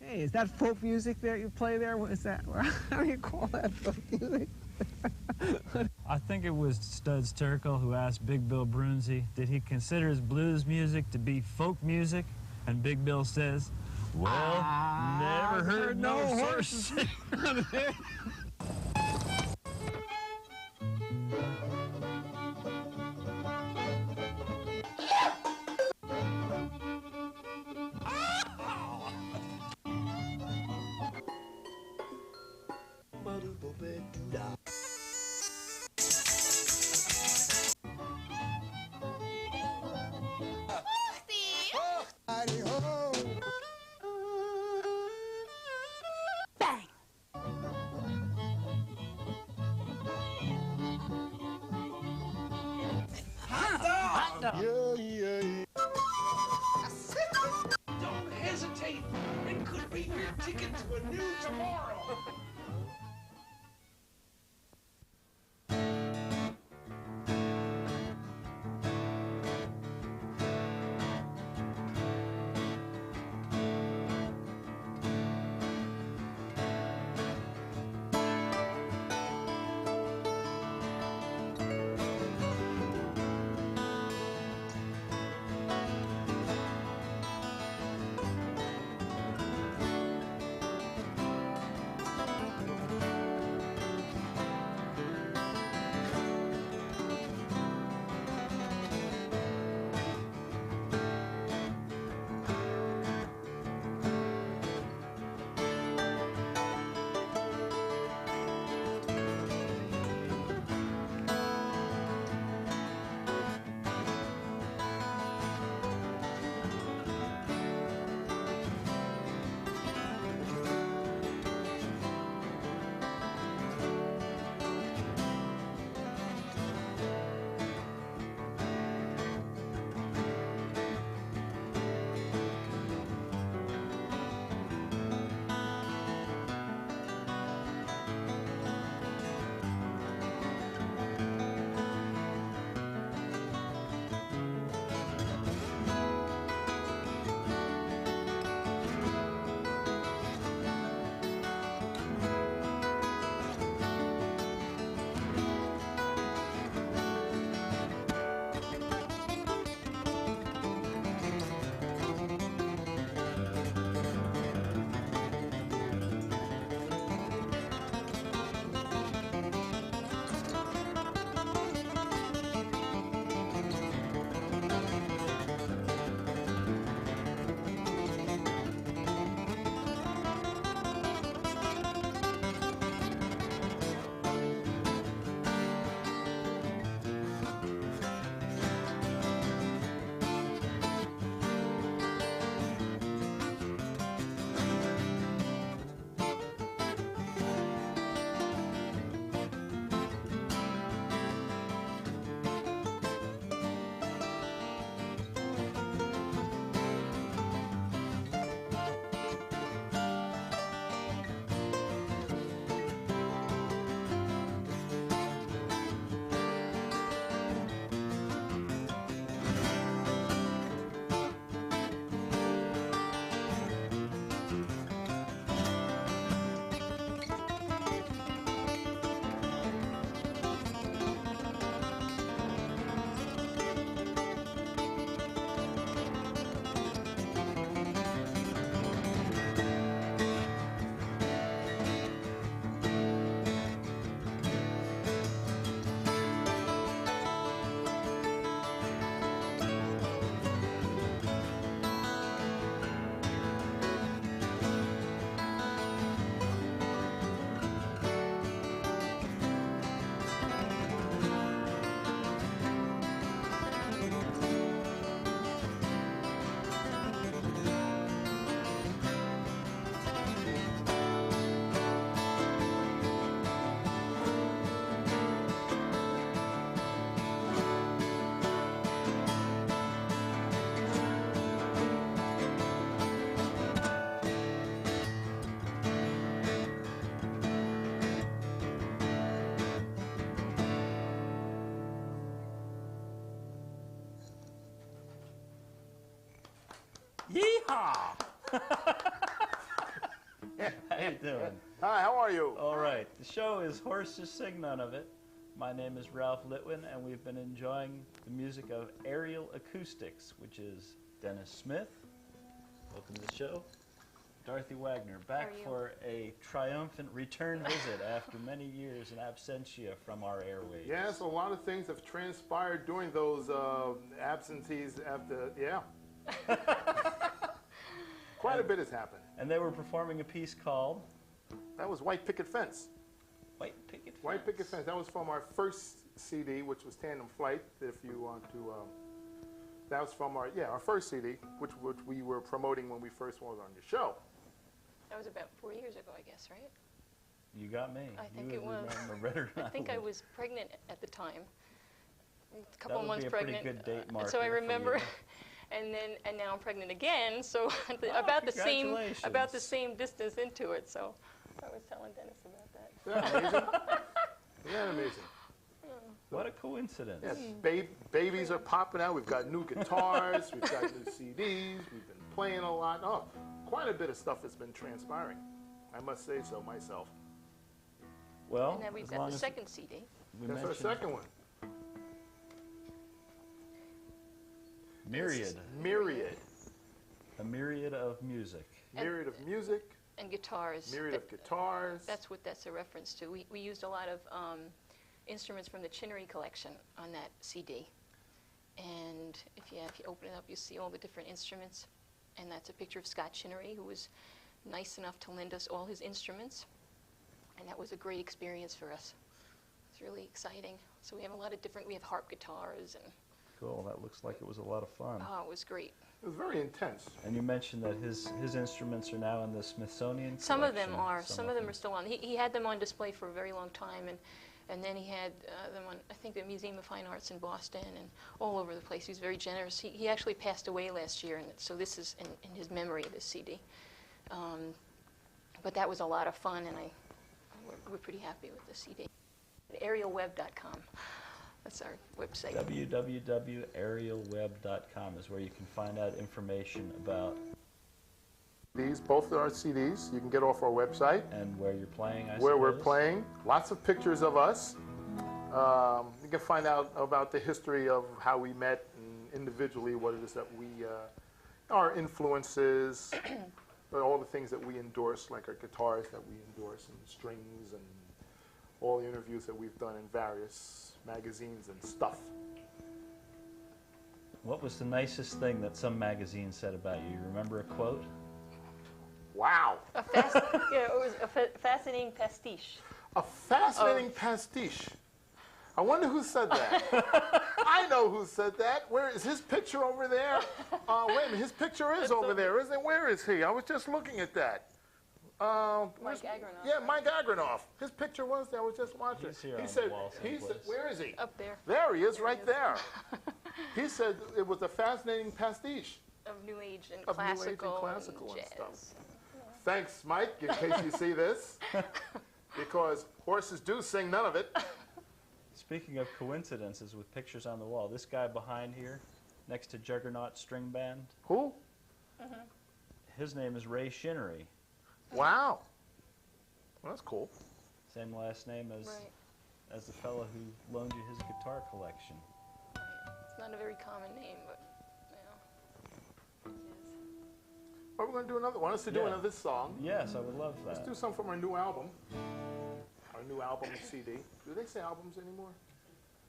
Hey, is that folk music that you play there? What is that? How do you call that folk music? I think it was Studs Terkel who asked Big Bill Brunzi, did he consider his blues music to be folk music? And Big Bill says, well, never heard no horse. Don't hesitate. It could be your ticket to a new tomorrow. Yeehaw! doing? Hi, how are you? All right. The show is Horses Sing None of It. My name is Ralph Litwin, and we've been enjoying the music of Aerial Acoustics, which is Dennis Smith. Welcome to the show. Dorothy Wagner, back for a triumphant return visit after many years in absentia from our airwaves. Yes, a lot of things have transpired during those absentees after, yeah. Quite a bit has happened. And they were performing a piece called? That was White Picket Fence. White Picket Fence. White Picket Fence. That was from our first CD, which was Tandem Flight, if you want to, that was from our first CD, which we were promoting when we first went on your show. That was about 4 years ago, I guess, right? You got me. I think it was. I think I was pregnant at the time. A couple of months pregnant. That would be a pretty good date marker. So I remember, and now I'm pregnant again. So about the same distance into it. So I was telling Dennis about that. Isn't that amazing? Isn't that amazing? What a coincidence. Yes, babies are popping out. We've got new guitars. We've got new CDs. We've been playing a lot. Oh, quite a bit of stuff has been transpiring. I must say so myself. Well, and then we've got the second CD. That's our second one. Myriad. Myriad. A myriad of music. Myriad of music. And guitars. Myriad of guitars. That's what that's a reference to. We used a lot of instruments from the Chinnery collection on that CD. And if you open it up, you see all the different instruments. And that's a picture of Scott Chinnery, who was nice enough to lend us all his instruments. And that was a great experience for us. It's really exciting. So we have a lot of different, we have harp guitars and... Cool, that looks like it was a lot of fun. Oh, it was great. It was very intense. And you mentioned that his instruments are now in the Smithsonian Some collection. of them are. Some of them are still on. He had them on display for a very long time, and then he had them on, I think, the Museum of Fine Arts in Boston and all over the place. He was very generous. He actually passed away last year, and so this is in his memory, this CD. But that was a lot of fun, and we're pretty happy with the CD. Aerialweb.com. That's our website. www.aerialweb.com is where you can find out information about these. Both are our CDs. You can get off our website. And where you're playing, I Where suppose. we're playing. Lots of pictures of us. You can find out about the history of how we met and individually what it is that we, our influences, all the things that we endorse, like our guitars that we endorse, and strings, and all the interviews that we've done in various magazines and stuff. What was the nicest thing that some magazine said about you? You remember a quote? Wow. It was a fascinating pastiche. A fascinating pastiche. I wonder who said that. I know who said that. Where is his picture over there? Wait a minute, his picture is over there, isn't it? Where is he? I was just looking at that. Mike Agronoff. Yeah, Mike Agronoff. His picture was there. I was just watching. He's here he on said, the wall someplace. where is he? Up there. There he is, right there. He said it was a fascinating pastiche. Of New Age and of classical, New Age and classical and jazz. stuff. Thanks, Mike, in case you see this, because horses do sing none of it. Speaking of coincidences with pictures on the wall, this guy behind here, next to Juggernaut String Band. Who? His name is Ray Shinnery. Wow. Well, that's cool. Same last name as the fellow who loaned you his guitar collection. Right. It's not a very common name, but it is. Are we going to do another? Want us to do another song? Yes, I would love that. Let's do something from our new album. Our new album CD. Do they say albums anymore?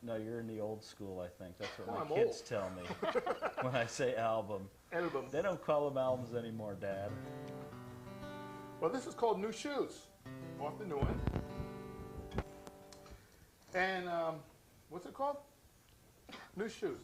No, you're in the old school, I think. That's what Oh, my I'm kids old. tell me when I say album. Album. They don't call them albums anymore, Dad. Well, this is called New Shoes, off the new one. And what's it called? New Shoes.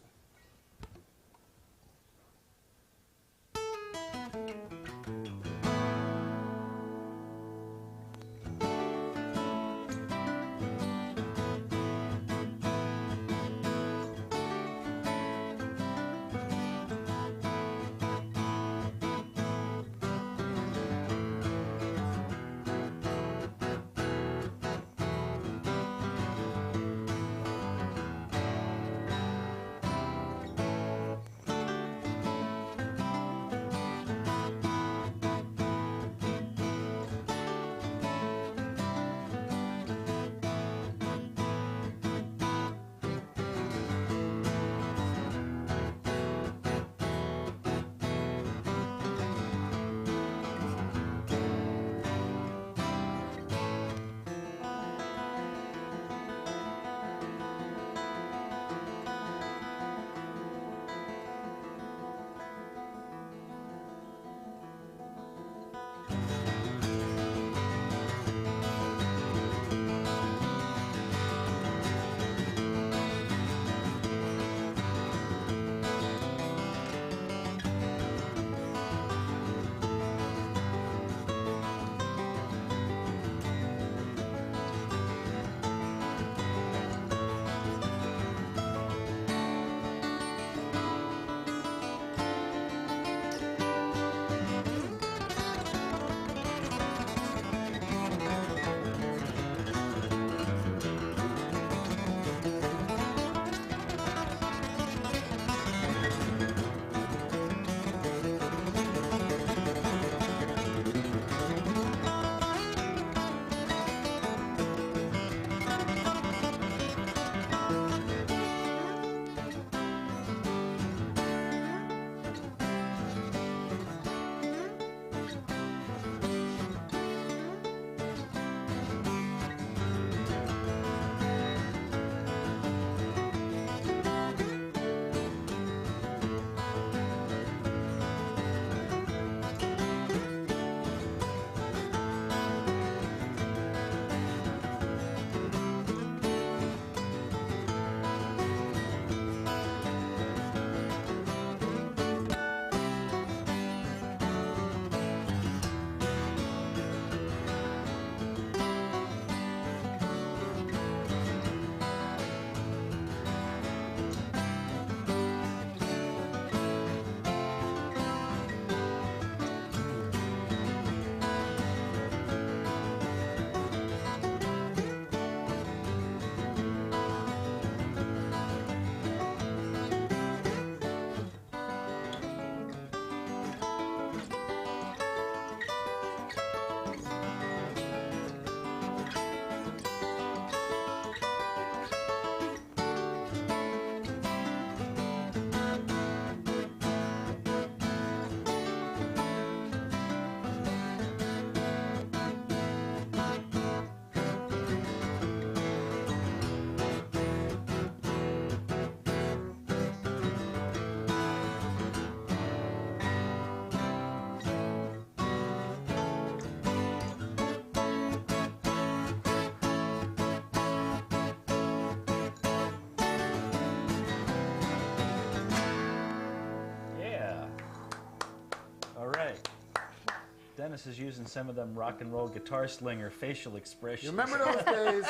Dennis is using some of them rock and roll guitar slinger facial expressions. You remember those days?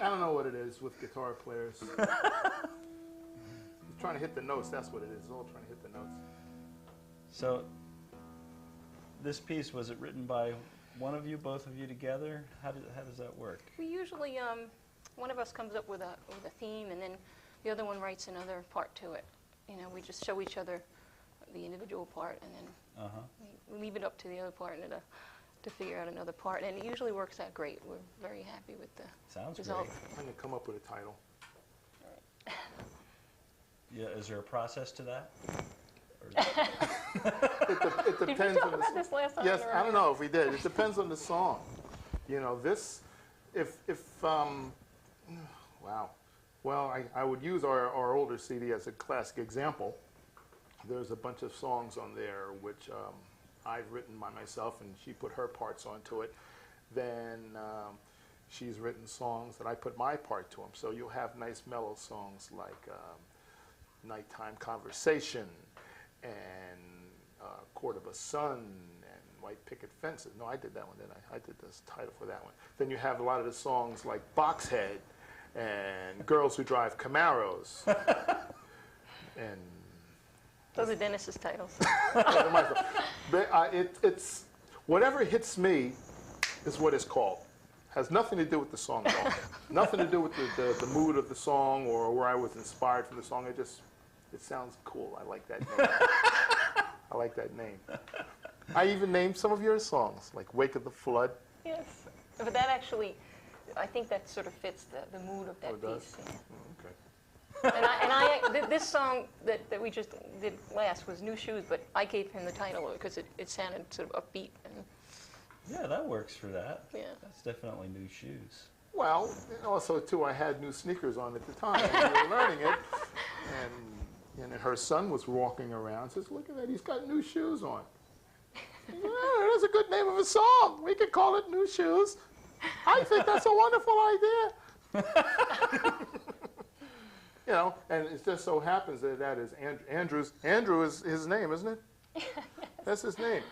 I don't know what it is with guitar players. He's trying to hit the notes. That's what it is. It's all trying to hit the notes. So, this piece, was it written by one of you, both of you together? How does that work? We usually, one of us comes up with a theme, and then the other one writes another part to it. You know, we just show each other the individual part, and then we leave it up to the other partner to figure out another part. And it usually works out great. We're very happy with the result. I'm going to come up with a title. Yeah, is there a process to that? It depends. Did we talk about this last time? Yes, I don't know if we did. It depends on the song. You know, this, wow. Well, I would use our older CD as a classic example. There's a bunch of songs on there which I've written by myself, and she put her parts onto it. Then she's written songs that I put my part to them. So you'll have nice mellow songs like Nighttime Conversation and Court of a Sun and White Picket Fences. No, I did that one, didn't I? I did this title for that one. Then you have a lot of the songs like Boxhead and Girls Who Drive Camaros. And those are Dennis's titles. it's whatever hits me is what it's called. Has nothing to do with the song at all. Nothing to do with the mood of the song or where I was inspired from the song. It sounds cool. I like that name. I like that name. I even named some of your songs, like Wake of the Flood. Yes. But that actually, I think that sort of fits the mood of that piece. Yeah. Okay. This song that we just did last was New Shoes, but I gave him the title because it sounded sort of upbeat. And yeah, that works for that. Yeah. That's definitely New Shoes. Well, also, too, I had new sneakers on at the time. We were learning it. And her son was walking around and says, look at that, he's got new shoes on. Yeah, that's a good name of a song. We could call it New Shoes. I think that's a wonderful idea. You know, and it just so happens that is Andrew's. Andrew is his name, isn't it? That's his name.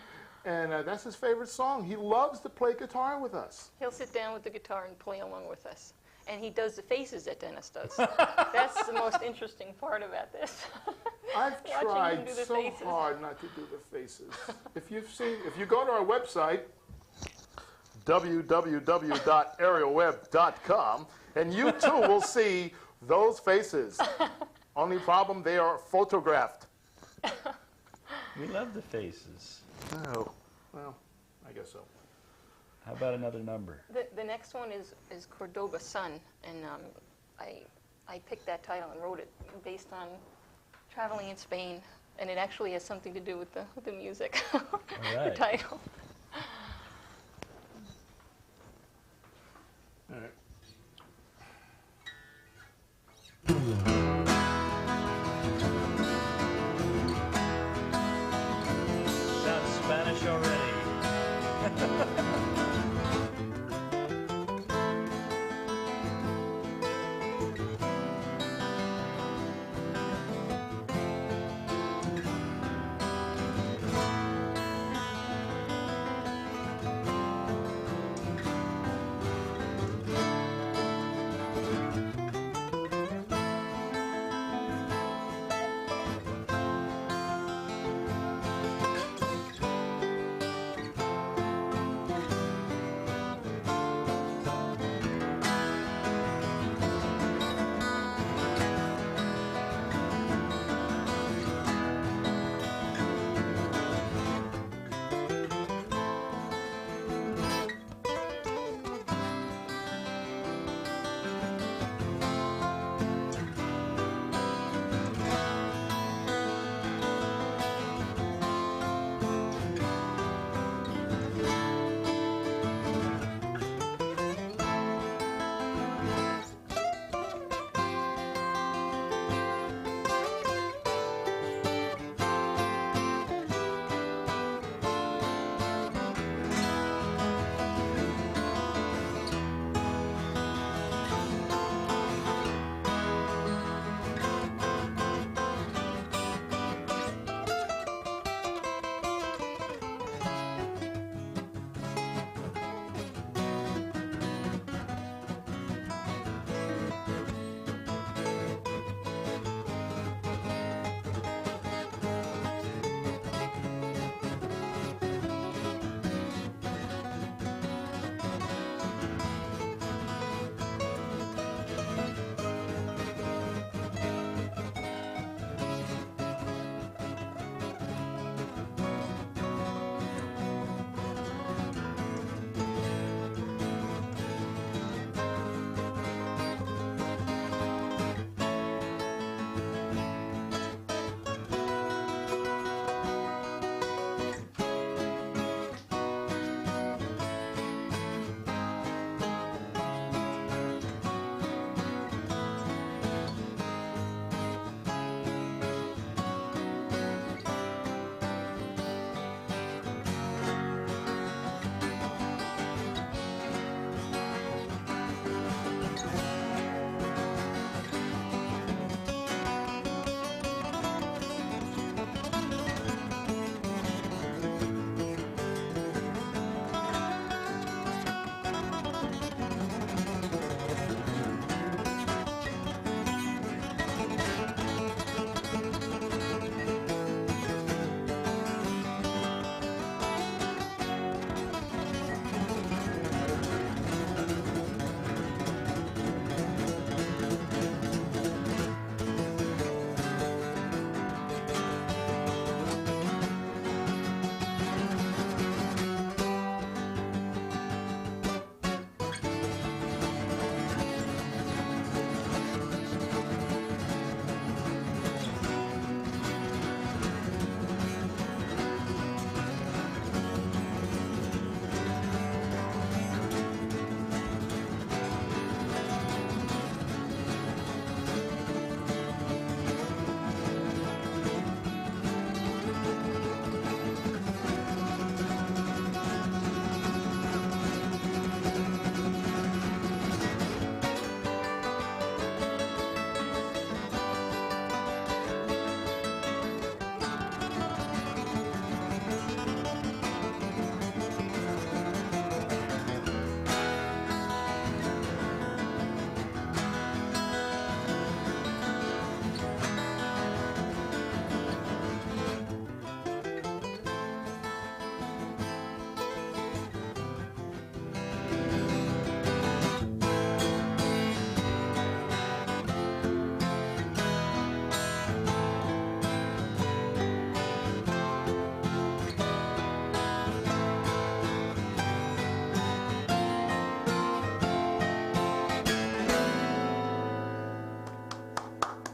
And that's his favorite song. He loves to play guitar with us. he'll sit down with the guitar and play along with us. And he does the faces that Dennis does. That's the most interesting part about this. I've tried so hard not to do the faces. If you go to our website, www.aerialweb.com, and you too will see those faces. Only problem, they are photographed. We love the faces. Oh, well, I guess so. How about another number? The next one is Cordoba Sun, and I picked that title and wrote it based on traveling in Spain, and it actually has something to do with the music, All right. the title. All right. Sounds Spanish already.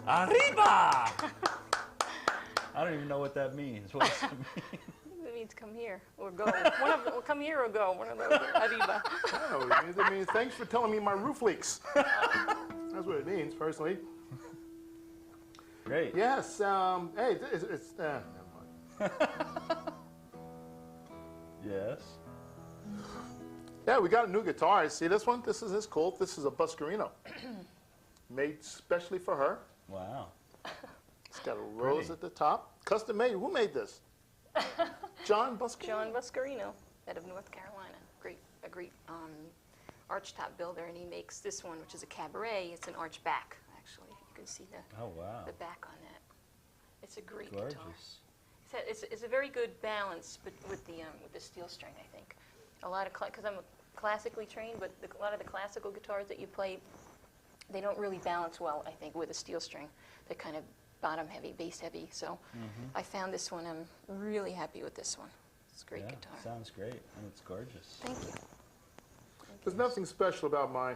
Arriba! I don't even know what that means. What does it mean? It means come here or go. One of them, will come here or go. One of those. Arriba. Oh, it means thanks for telling me my roof leaks. That's what it means, personally. Great. Yes. Hey, it's never mind. Yes. Yeah, we got a new guitar. See this one? This is cool. This is a Buscarino, made specially for her. Wow. It's got a rose Pretty. at the top. Custom made. Who made this? John Buscarino. John Buscarino, out of North Carolina. A great archtop builder, and he makes this one, which is a cabaret. It's an arch back, actually. You can see Oh, wow. the back on that. It's a great guitar. Gorgeous. It's a very good balance, but with the steel string, I think. A lot of because I'm classically trained, but a lot of the classical guitars that you play, they don't really balance well, I think, with a steel string. They're kind of bottom heavy, bass heavy. So I found this one. I'm really happy with this one. It's a great Yeah, guitar. sounds great, and it's gorgeous. Thank you. There's nothing special about mine.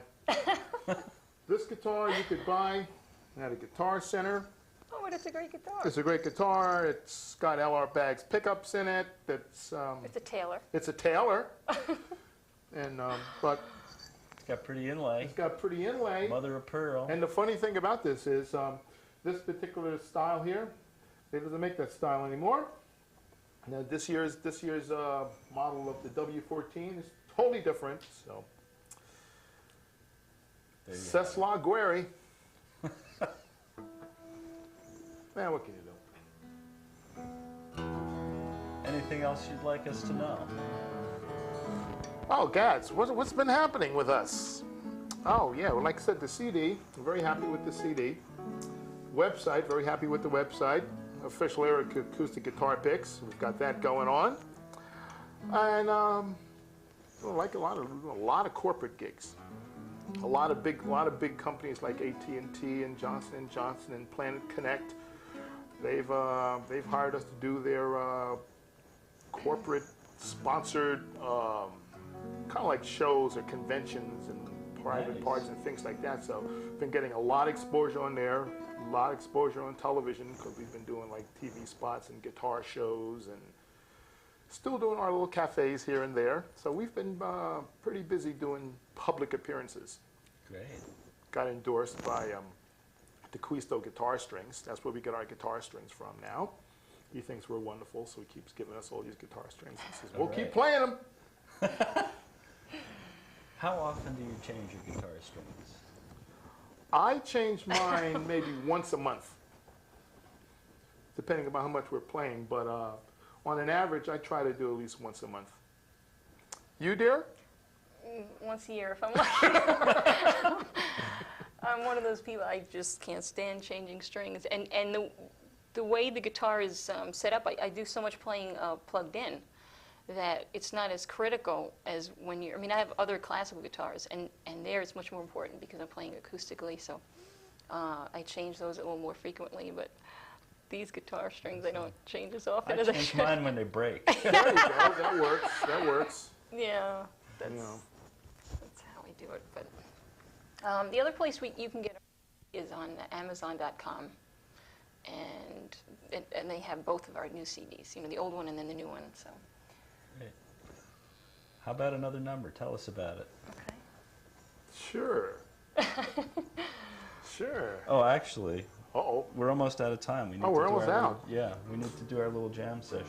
This guitar you could buy at a Guitar Center. Oh, but it's a great guitar. It's a great guitar. It's got LR Baggs pickups in it. It's a Taylor. It's a Taylor, and but It's got pretty inlay. it's got pretty inlay. Mother of pearl. And the funny thing about this is this particular style here, they doesn't make that style anymore. Now this year's model of the W14 is totally different. So There you Cesla Guerri. Man, what can you do? Anything else you'd like us to know? Oh, Gads, what's been happening with us? Oh, yeah, well, like I said, the CD, I'm very happy with the CD. Website, very happy with the website. Official Eric Acoustic Guitar Picks, we've got that going on. And like a lot of corporate gigs. A lot of big companies like AT&T and Johnson & Johnson and Planet Connect. They've hired us to do their corporate sponsored kind of like shows or conventions and private Nice. parties and things like that. So been getting a lot of exposure on there, a lot of exposure on television because we've been doing like TV spots and guitar shows and still doing our little cafes here and there. So we've been pretty busy doing public appearances. Great. Got endorsed by the Quisto guitar strings. That's where we get our guitar strings from now. He thinks we're wonderful, so he keeps giving us all these guitar strings. He says, we'll keep playing them. How often do you change your guitar strings? I change mine maybe once a month, depending on how much we're playing. But on an average, I try to do at least once a month. You, dear? Once a year, if I'm lucky. I'm one of those people, I just can't stand changing strings. And the way the guitar is set up, I do so much playing plugged in that it's not as critical as when you're, I mean, I have other classical guitars, and there it's much more important because I'm playing acoustically, so I change those a little more frequently, but these guitar strings I don't change as often I as I change should. mine when they break. There you go. That works. That works. Yeah, that's, You know. that's how I do it. But the other place you can get is on Amazon.com, and they have both of our new CDs. You know, the old one and then the new one. So. Great. How about another number? Tell us about it. Okay. Sure. Sure. Oh, actually, Uh-oh. we're almost out of time. We need Oh, we're to do almost our out. Little, yeah, we need to do our little jam session.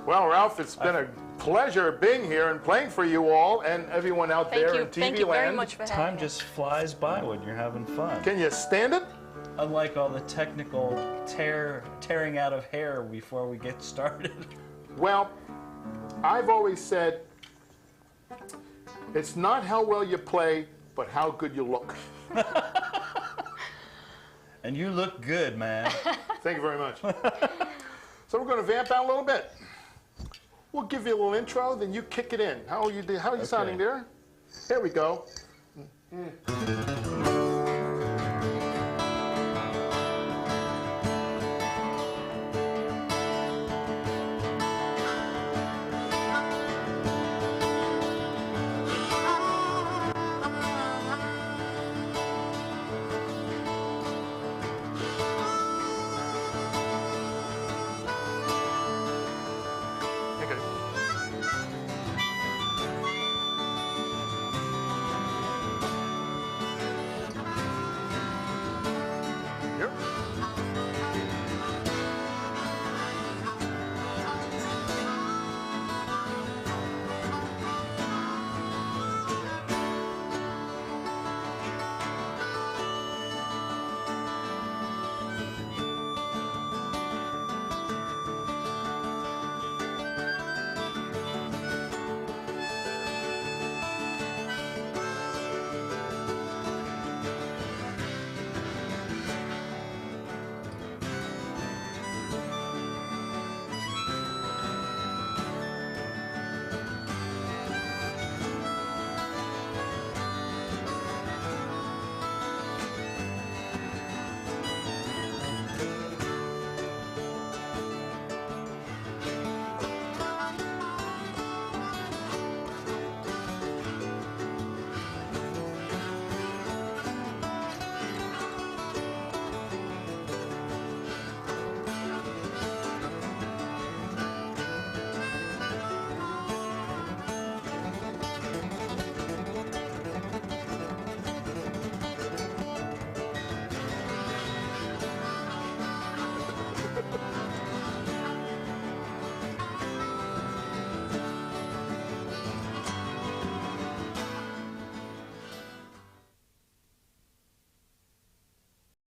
Well, Ralph, it's been a pleasure being here and playing for you all and everyone out there in TV Thank you very land. much for having Time me. just flies by when you're having fun. Can you stand it? Unlike all the technical tearing out of hair before we get started. Well, I've always said it's not how well you play, but how good you look. And you look good, man. Thank you very much. So we're going to vamp out a little bit. We'll give you a little intro, then you kick it in. How are you sounding there? Here we go.